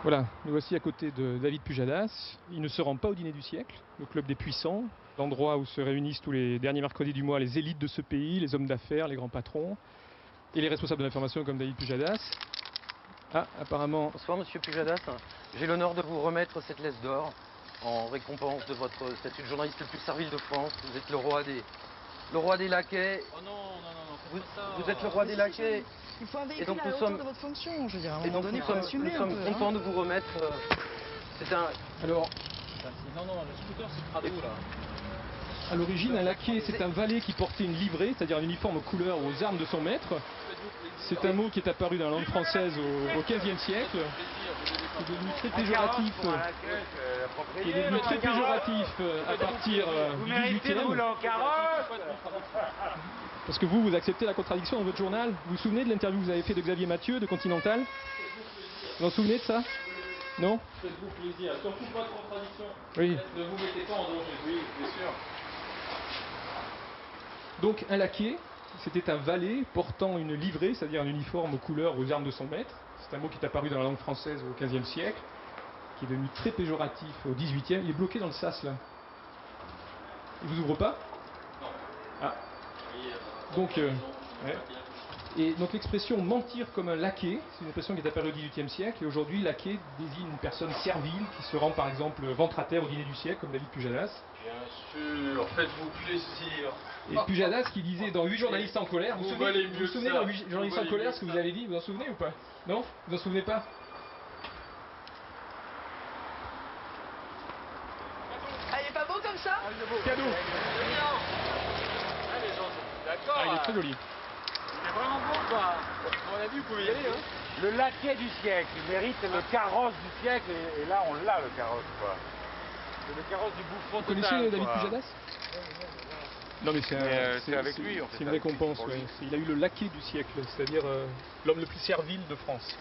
Voilà, nous voici à côté de David Pujadas. Il ne se rend pas au dîner du siècle, le club des puissants, l'endroit où se réunissent tous les derniers mercredis du mois les élites de ce pays, les hommes d'affaires, les grands patrons et les responsables de l'information comme David Pujadas. Ah, apparemment... Bonsoir Monsieur Pujadas, j'ai l'honneur de vous remettre cette laisse d'or en récompense de votre statut de journaliste le plus servile de France. Vous êtes le roi des laquais. Oh non, non, non, non, Vous êtes le roi des laquais. Il faut un Et véhicule donc à nous la hauteur sommes... de votre fonction, je veux dire, à un Et moment donc donné, nous il faut sommes, assumer un peu. contents de vous remettre... C'est un... Alors, non, non, le scooter c'est Prado là. à l'origine, un laquais, c'est un valet qui portait une livrée, c'est-à-dire un uniforme aux couleurs, aux armes de son maître. C'est un mot qui est apparu dans la langue française au XVe siècle, qui est devenu très péjoratif, qui est devenu très péjoratif à partir du XVIIIe. Parce que vous acceptez la contradiction dans votre journal. Vous vous souvenez de l'interview que vous avez fait de Xavier Mathieu de Continental? Vous vous souvenez de ça? Non? Faites-vous plaisir, surtout pas de contradiction. Oui. Ne vous mettez pas en danger, oui, bien sûr. Donc un laquais, c'était un valet portant une livrée, c'est-à-dire un uniforme aux couleurs, aux armes de son maître. C'est un mot qui est apparu dans la langue française au XVe siècle, qui est devenu très péjoratif au XVIIIe. Il est bloqué dans le sas là. Il vous ouvre pas? Non. Ah. Donc, ouais. Et donc l'expression mentir comme un laquais, c'est une expression qui est apparue au XVIIIe siècle, et aujourd'hui laquais désigne une personne servile qui se rend par exemple ventre à terre au dîner du siècle, comme David Pujadas. Bien sûr, faites-vous plaisir. Et Pujadas qui disait dans 8 journalistes en colère, vous vous souvenez dans 8 journalistes en colère ce que vous avez dit? Vous en souvenez ou pas? Non? Vous en souvenez pas? Ah, il est pas beau comme ça? Cadeau. Ah, les gens sont d'accord. Ah, il est très joli. Il est vraiment beau quoi. On a vu, vous pouvez y aller. Hein. Le laquais du siècle, il mérite le carrosse du siècle, et là on l'a le carrosse quoi. C'est le carrosse du bouffon Vous total. connaissez David quoi. Pujadas? Non mais c'est avec lui, on fait c'est une ça, récompense. pour lui. Ouais. Il a eu le laquais du siècle, c'est-à-dire l'homme le plus servile de France.